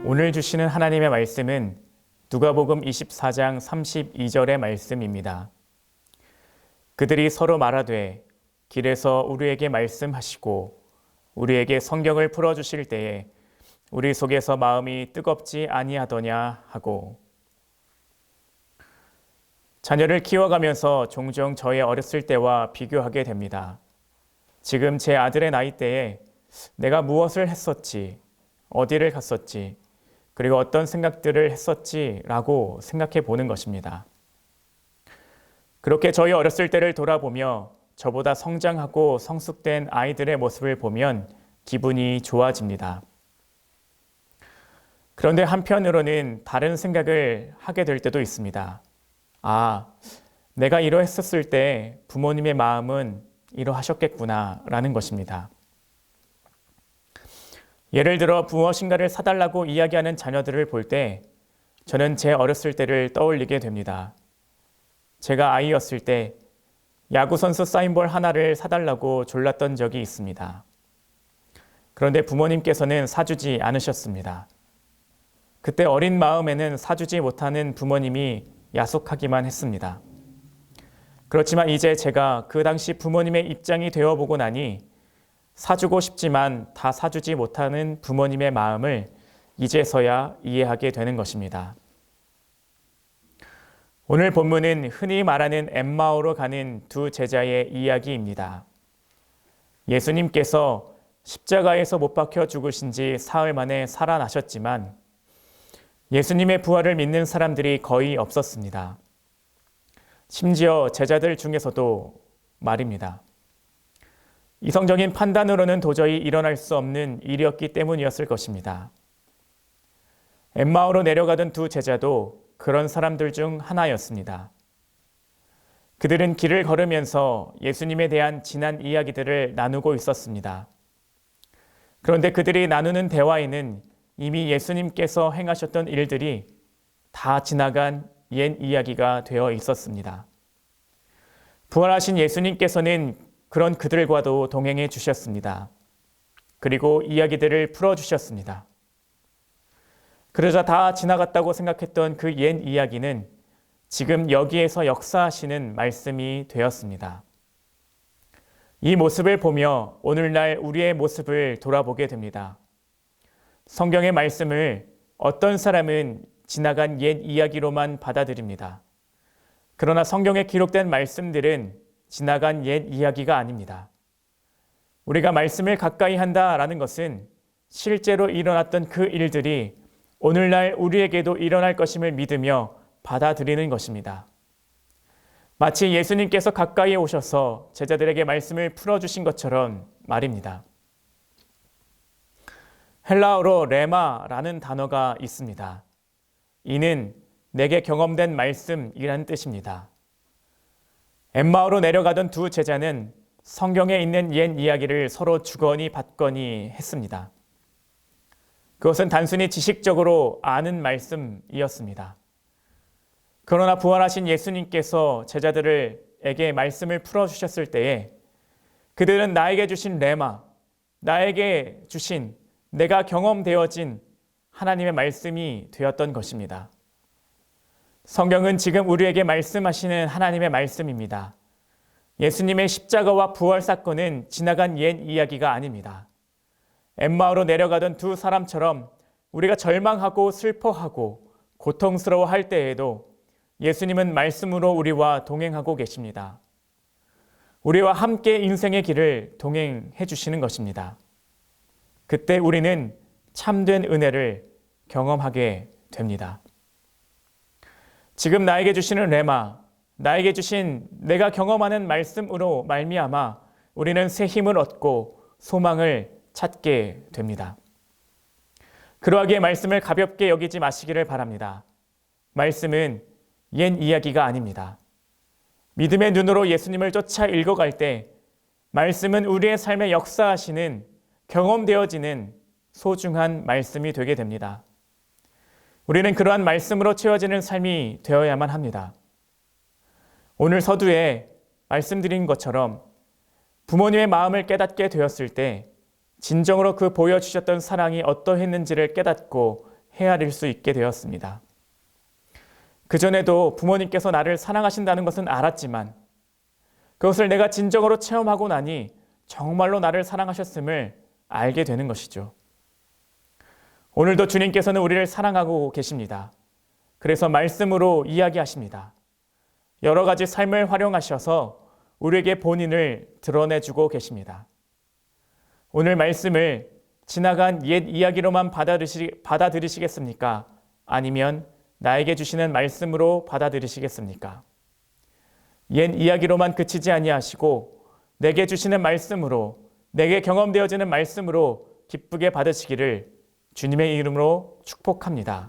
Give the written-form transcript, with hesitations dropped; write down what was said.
오늘 주시는 하나님의 말씀은 누가복음 24장 32절의 말씀입니다. 그들이 서로 말하되 길에서 우리에게 말씀하시고 우리에게 성경을 풀어주실 때에 우리 속에서 마음이 뜨겁지 아니하더냐 하고. 자녀를 키워가면서 종종 저의 어렸을 때와 비교하게 됩니다. 지금 제 아들의 나이대에 내가 무엇을 했었지, 어디를 갔었지, 그리고 어떤 생각들을 했었지라고 생각해 보는 것입니다. 그렇게 저희 어렸을 때를 돌아보며 저보다 성장하고 성숙된 아이들의 모습을 보면 기분이 좋아집니다. 그런데 한편으로는 다른 생각을 하게 될 때도 있습니다. 내가 이러했었을 때 부모님의 마음은 이러하셨겠구나라는 것입니다. 예를 들어 무엇인가를 사달라고 이야기하는 자녀들을 볼 때 저는 제 어렸을 때를 떠올리게 됩니다. 제가 아이였을 때 야구선수 사인볼 하나를 사달라고 졸랐던 적이 있습니다. 그런데 부모님께서는 사주지 않으셨습니다. 그때 어린 마음에는 사주지 못하는 부모님이 야속하기만 했습니다. 그렇지만 이제 제가 그 당시 부모님의 입장이 되어보고 나니 사주고 싶지만 다 사주지 못하는 부모님의 마음을 이제서야 이해하게 되는 것입니다. 오늘 본문은 흔히 말하는 엠마오로 가는 두 제자의 이야기입니다. 예수님께서 십자가에서 못 박혀 죽으신 지 사흘 만에 살아나셨지만 예수님의 부활을 믿는 사람들이 거의 없었습니다. 심지어 제자들 중에서도 말입니다. 이성적인 판단으로는 도저히 일어날 수 없는 일이었기 때문이었을 것입니다. 엠마오로 내려가던 두 제자도 그런 사람들 중 하나였습니다. 그들은 길을 걸으면서 예수님에 대한 지난 이야기들을 나누고 있었습니다. 그런데 그들이 나누는 대화에는 이미 예수님께서 행하셨던 일들이 다 지나간 옛 이야기가 되어 있었습니다. 부활하신 예수님께서는 그런 그들과도 동행해 주셨습니다. 그리고 이야기들을 풀어주셨습니다. 그러자 다 지나갔다고 생각했던 그 옛 이야기는 지금 여기에서 역사하시는 말씀이 되었습니다. 이 모습을 보며 오늘날 우리의 모습을 돌아보게 됩니다. 성경의 말씀을 어떤 사람은 지나간 옛 이야기로만 받아들입니다. 그러나 성경에 기록된 말씀들은 지나간 옛 이야기가 아닙니다. 우리가 말씀을 가까이 한다라는 것은 실제로 일어났던 그 일들이 오늘날 우리에게도 일어날 것임을 믿으며 받아들이는 것입니다. 마치 예수님께서 가까이 오셔서 제자들에게 말씀을 풀어주신 것처럼 말입니다. 헬라어로 레마라는 단어가 있습니다. 이는 내게 경험된 말씀이라는 뜻입니다. 엠마오로 내려가던 두 제자는 성경에 있는 옛 이야기를 서로 주거니 받거니 했습니다. 그것은 단순히 지식적으로 아는 말씀이었습니다. 그러나 부활하신 예수님께서 제자들에게 말씀을 풀어주셨을 때에 그들은 나에게 주신 레마, 나에게 주신 내가 경험되어진 하나님의 말씀이 되었던 것입니다. 성경은 지금 우리에게 말씀하시는 하나님의 말씀입니다. 예수님의 십자가와 부활 사건은 지나간 옛 이야기가 아닙니다. 엠마오로 내려가던 두 사람처럼 우리가 절망하고 슬퍼하고 고통스러워할 때에도 예수님은 말씀으로 우리와 동행하고 계십니다. 우리와 함께 인생의 길을 동행해 주시는 것입니다. 그때 우리는 참된 은혜를 경험하게 됩니다. 지금 나에게 주시는 레마, 나에게 주신 내가 경험하는 말씀으로 말미암아 우리는 새 힘을 얻고 소망을 찾게 됩니다. 그러하기에 말씀을 가볍게 여기지 마시기를 바랍니다. 말씀은 옛 이야기가 아닙니다. 믿음의 눈으로 예수님을 쫓아 읽어갈 때 말씀은 우리의 삶에 역사하시는 경험되어지는 소중한 말씀이 되게 됩니다. 우리는 그러한 말씀으로 채워지는 삶이 되어야만 합니다. 오늘 서두에 말씀드린 것처럼 부모님의 마음을 깨닫게 되었을 때 진정으로 그 보여주셨던 사랑이 어떠했는지를 깨닫고 헤아릴 수 있게 되었습니다. 그전에도 부모님께서 나를 사랑하신다는 것은 알았지만 그것을 내가 진정으로 체험하고 나니 정말로 나를 사랑하셨음을 알게 되는 것이죠. 오늘도 주님께서는 우리를 사랑하고 계십니다. 그래서 말씀으로 이야기하십니다. 여러 가지 삶을 활용하셔서 우리에게 본인을 드러내주고 계십니다. 오늘 말씀을 지나간 옛 이야기로만 받아들이시겠습니까? 아니면 나에게 주시는 말씀으로 받아들이시겠습니까? 옛 이야기로만 그치지 아니하시고 내게 주시는 말씀으로, 내게 경험되어지는 말씀으로 기쁘게 받으시기를 주님의 이름으로 축복합니다.